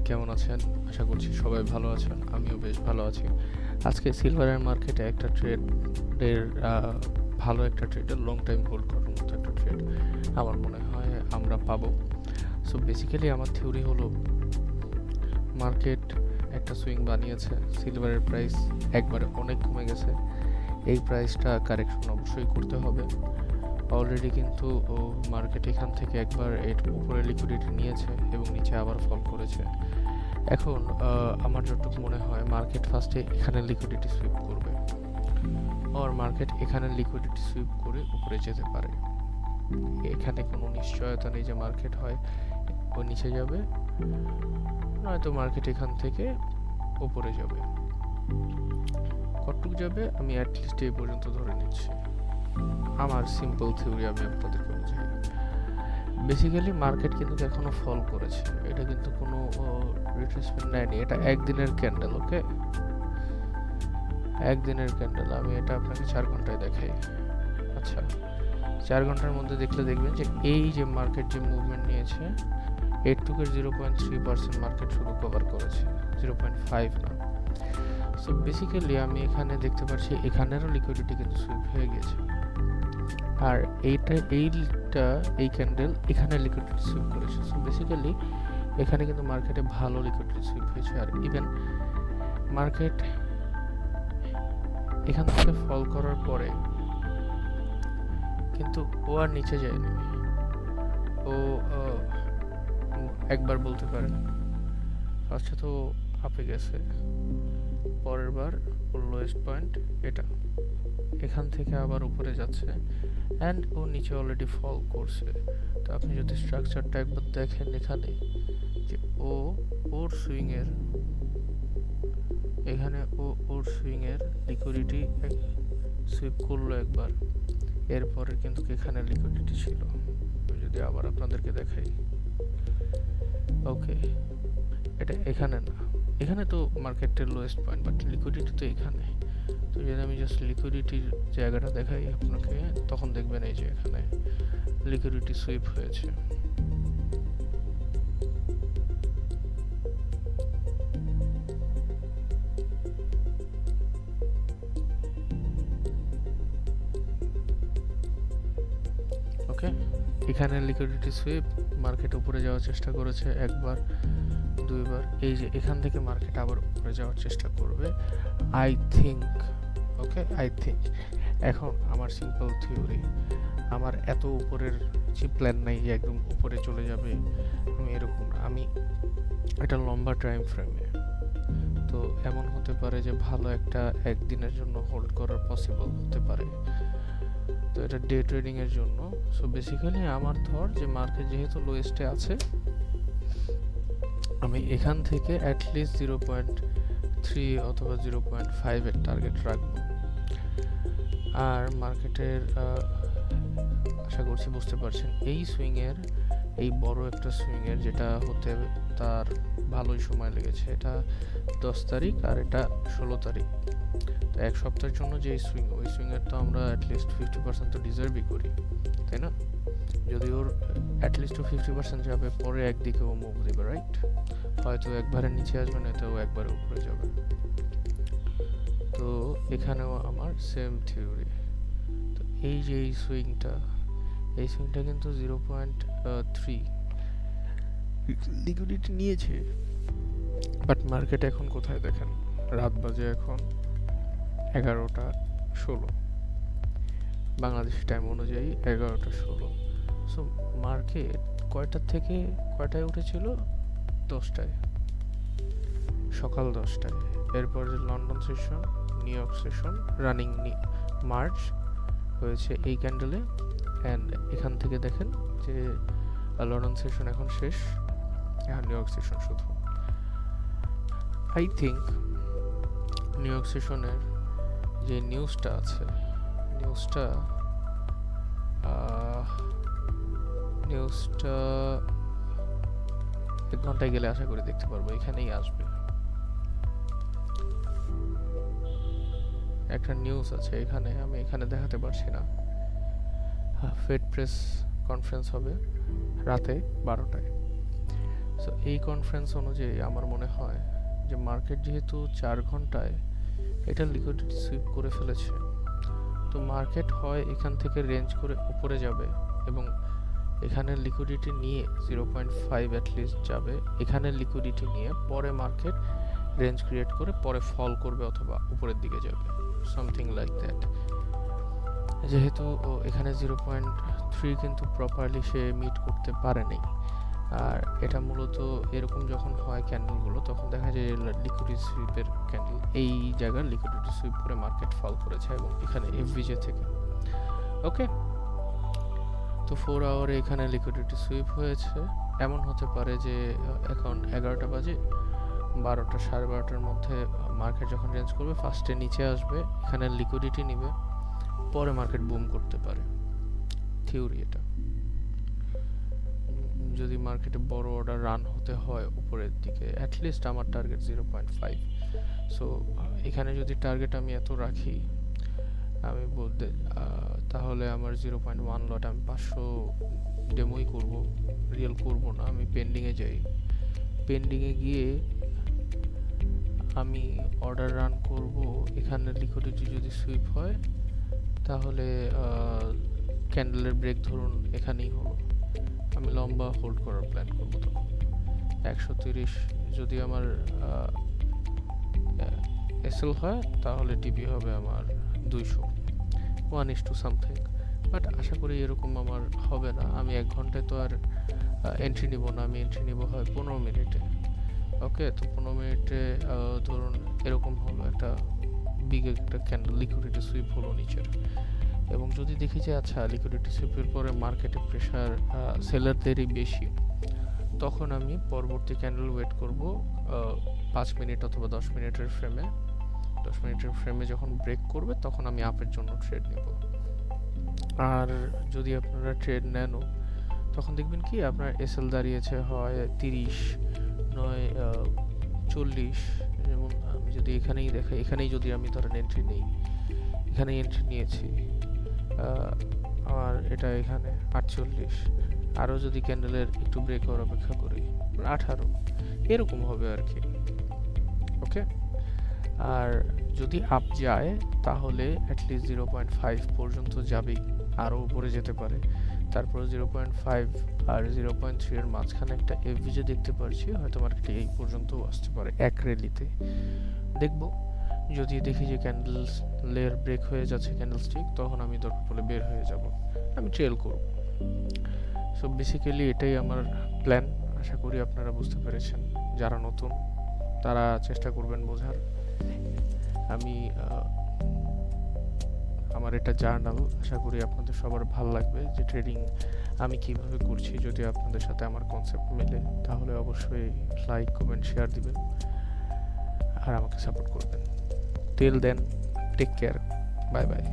কেমন আছেন? আশা করছি সবাই ভালো আছেন। আমিও বেশ ভালো আছি। আজকে সিলভারের মার্কেটে একটা ট্রেডের ভালো একটা ট্রেডের লং টাইম হোল্ড করার মতো একটা ট্রেড আমার মনে হয় আমরা পাবো। সো বেসিক্যালি আমার থিওরি হলো মার্কেট একটা সুইং বানিয়েছে, সিলভারের প্রাইস একবারে অনেক কমে গেছে। এই প্রাইসটা কারেকশন অবশ্যই করতে হবে। অলরেডি কিন্তু মার্কেট এখান থেকে একবার এর উপরে লিকুইডিটি নিয়েছে এবং নিচে আবার ফল করেছে। এখন আমার যতটুকু মনে হয় মার্কেট ফার্স্টে এখানে লিকুইডিটি সুইপ করবে, আর মার্কেট এখানে লিকুইডিটি সুইপ করে উপরে যেতে পারে। এখানে কোনো নিশ্চয়তা নেই যে মার্কেট হয় ও নিচে যাবে, নয়তো মার্কেট এখান থেকে উপরে যাবে। কতটুকু যাবে আমি অ্যাটলিস্ট এই পর্যন্ত ধরে নিচ্ছি। আমার সিম্পল থিওরি আমি আপনাদেরকে বোঝাই। বেসিক্যালি মার্কেট কিন্তু এখনো ফল করেছে, এটা কিন্তু কোনো রিট্রেসমেন্ট নেয়নি। এটা একদিনের ক্যান্ডেল, ওকে, একদিনের ক্যান্ডেল। আমি এটা আপনাকে 4 ঘন্টায় দেখাই। আচ্ছা, 4 ঘন্টার মধ্যে দেখলে দেখবেন যে এই যে মার্কেট যে মুভমেন্ট নিয়েছে, 0.3% মার্কেট শুধু কভার করেছে, 0.5 না। সো বেসিক্যালি আমি এখানে দেখতে পাচ্ছি এখানেরও লিকুইডিটি কিন্তু সুইপ হয়ে গেছে, আর এই ক্যান্ডেল এখানে লিকুইডিটি সুইপ করেছে। সো বেসিক্যালি এখানে কিন্তু মার্কেটে ভালো লিকুইডিটি সুইপ হয়েছে। আর ইভেন মার্কেট এখান থেকে ফল করার পরে কিন্তু ও আর নিচে যায়নি। ও একবার বলতে পারেন ফার্স্টে তো আপে গেছে, পরের বার ওর লোয়েস্ট পয়েন্ট এটা, এখান থেকে আবার উপরে যাচ্ছে, অ্যান্ড ও নিচে অলরেডি ফল করছে। তো আপনি যদি স্ট্রাকচারটা একবার দেখেন এখানে, যে ওর সুইংয়ের এখানে ওর সুইংয়ের লিকুইডিটি সুইপ করলো একবার, এরপরে কিন্তু এখানে লিকুইডিটি ছিল। যদি আবার আপনাদেরকে দেখাই, ওকে, এটা এখানে না, এখানে তো মার্কেটের লোয়েস্ট পয়েন্ট, বাট লিকুইডিটি তো এখানে। তো যদি আমি জাস্ট লিকুইডিটির জায়গাটা দেখাই আপনাকে, তখন দেখবেন এই যে এখানে লিকুইডিটি সুইপ হয়েছে। ওকে, এখানে লিকুইডিটি সুইপ, মার্কেট উপরে যাওয়ার চেষ্টা করেছে একবার দুইবার, এই যে এখান থেকে মার্কেট আবার উপরে যাওয়ার চেষ্টা করবে I think. Okay, I think. এখন আমার সিম্পল থিওরি, আমার এত উপরের যে প্ল্যান নাই যে একদম উপরে চলে যাবে, আমি এরকম না। আমি এটা লম্বা টাইম ফ্রেমে, তো এমন হতে পারে যে ভালো একটা একদিনের জন্য হোল্ড করার পসিবল হতে পারে। তো এটা ডে ট্রেডিং এর জন্য। সো বেসিক্যালি আমার ধর যে মার্কেট যেহেতু লোয়েস্টে আছে, আমি এখান থেকে অ্যাটলিস্ট 0.3 অথবা 0.5 এর টার্গেট রাখবো। আর মার্কেটের আশা করছি বুঝতে পারছেন এই সুইংয়ের, এই বড় একটা সুইংয়ের যেটা হতে তার ভালোই সময় লেগেছে। এটা 10 তারিখ আর এটা 16 তারিখ, তো এক সপ্তাহের জন্য যে সুইং, ওই সুইংয়ের তো আমরা অ্যাটলিস্ট 50% তো ডিজার্ভই করি, তাই না? যদি ওর অ্যাটলিস্ট 50% যাবে, পরে একদিকে ও মুভ দেবে, রাইট? হয়তো একবারে নিচে আসবে, না তো একবারে উপরে যাবে। তো এখানেও আমার সেম থিওরি। তো এই যে এই সুইংটা কিন্তু 0.3 লিকুইডিটি নিয়েছে, বাট মার্কেট এখন কোথায় দেখেন, রাত বাজে এখন 11টা 16 বাংলাদেশ টাইম অনুযায়ী 11টা 16। সো মার্কেট কয়টা থেকে কয়টায় উঠেছিল? 10টায়, সকাল 10টায়। এরপর যে London session, new York session, running March হয়েছে এই ক্যান্ডেলে, অ্যান্ড এখান থেকে দেখেন যে লন্ডন সেশন এখন শেষ, এখন নিউ ইয়র্ক সেশন শুধু। আই থিঙ্ক নিউ ইয়র্ক সেশনের যে নিউজটা আছে, নিউজটা 1 ঘন্টায় গেলে আশা করি দেখতে পারবো, এখানেই আসবে। একটা নিউজ আছে এখানে, আমি এখানে দেখাতে পারছি না। ফেড প্রেস কনফারেন্স হবে রাতে 12টায়। সো এই কনফারেন্স অনুযায়ী আমার মনে হয় যে মার্কেট যেহেতু 4 ঘন্টায় এটা লিকুইডিটি সুইপ করে ফেলেছে, তো মার্কেট হয় এখান থেকে রেঞ্জ করে উপরে যাবে এবং এখানে লিকুইডিটি নিয়ে 0.5 অ্যাটলিস্ট যাবে, এখানে লিকুইডিটি নিয়ে পরে মার্কেট রেঞ্জ ক্রিয়েট করে পরে ফল করবে অথবা উপরের দিকে যাবে, সামথিং লাইক দ্যাট। যেহেতু এখানে 0.3 কিন্তু প্রপারলি সে মিট করতে পারেনি, আর এটা মূলত এরকম যখন হয় ক্যান্ডেলগুলো তখন দেখা যায় লিকুইডিটি সুইপের ক্যান্ডেল, এই জায়গার লিকুইডিটি সুইপ করে মার্কেট ফল করেছে এবং এখানে এফভিজে থেকে। ওকে, তো 4 আওয়ারে এখানে লিকুইডিটি সুইপ হয়েছে। এমন হতে পারে যে এখন 11টা বাজে, 12টা 12:30টার মধ্যে মার্কেট যখন রেঞ্জ করবে ফার্স্টে নিচে আসবে, এখানে লিকুইডিটি নিবে, পরে মার্কেট বুম করতে পারে। থিওরি এটা। যদি মার্কেটে বড় অর্ডার রান হতে হয় উপরের দিকে, অ্যাটলিস্ট আমার টার্গেট 0.5। সো এখানে যদি টার্গেট আমি এত রাখি, আমি বলতে তাহলে আমার 0.1 লট আমি 500 ডেমোই করব, রিয়েল করব না। আমি পেন্ডিংয়ে যাই, পেন্ডিংয়ে গিয়ে আমি অর্ডার রান করব। এখানে লিকুইডিটি যদি সুইপ হয় তাহলে ক্যান্ডেলের ব্রেক ধরুন এখানেই হলো, আমি লম্বা হোল্ড করার প্ল্যান করব। তখন 130 যদি আমার এসএল হয় তাহলে টিপি হবে আমার 200, 1:2 সামথিং। বাট আশা করি এরকম আমার হবে না। আমি 1 ঘন্টায় তো আর এন্ট্রি নিব না, আমি এন্ট্রি নিব হয় 15 মিনিটে। ওকে, তো 15 মিনিটে ধরুন এরকম হলো একটা বিগ একটা ক্যান্ডেল লিকুইডিটি সুইপ হলো নিচের, এবং যদি দেখি যে আচ্ছা লিকুইডিটি সুইপের পরে মার্কেটে প্রেশার সেলারদেরই বেশি, তখন আমি পরবর্তী ক্যান্ডেল ওয়েট করব 5 মিনিট অথবা 10 মিনিটের ফ্রেমে। 10 মিনিটের ফ্রেমে যখন ব্রেক করবে তখন আমি আপের জন্য ট্রেড নেব। আর যদি আপনারা ট্রেড নেনও তখন দেখবেন কি আপনার এসএল দাঁড়িয়েছে হয় 30, নয় 40। যেমন আমি যদি এখানেই দেখাই, এখানেই যদি আমি ধরেন এন্ট্রি নেই, এখানেই এন্ট্রি নিয়েছি, আমার এটা এখানে 48, আরও যদি ক্যান্ডেলের একটু ব্রেক হওয়ার অপেক্ষা করি 18, এরকম হবে আর কি। ওকে, আর যদি আপ যায় তাহলে অ্যাটলিস্ট 0.5 পর্যন্ত যাবেই, আরও উপরে যেতে পারে। তারপর 0.5 আর 0.3 এর মাঝখানে একটা এফভিজে দেখতে পারছি, হয়তো মার্কেটে এই পর্যন্ত আসতে পারে এক র্যালিতে। দেখব, যদি দেখি যে ক্যান্ডেলের ব্রেক হয়ে যাচ্ছে ক্যান্ডেলস্টিক, তখন আমি দরকার পড়লে বের হয়ে যাব, আমি ট্রেল করব। সো বেসিক্যালি এটাই আমার প্ল্যান। আশা করি আপনারা বুঝতে পেরেছেন। যারা নতুন তারা চেষ্টা করবেন বোঝার। আমি আমার এটা জার্নাল, আশা করি আপনাদের সবার ভালো লাগবে যে ট্রেডিং আমি কিভাবে করছি। যদি আপনাদের সাথে আমার কনসেপ্ট মেলে তাহলে অবশ্যই লাইক, কমেন্ট, শেয়ার দিবেন আর আমাকে সাপোর্ট করবেন। Till then, take care, bye by.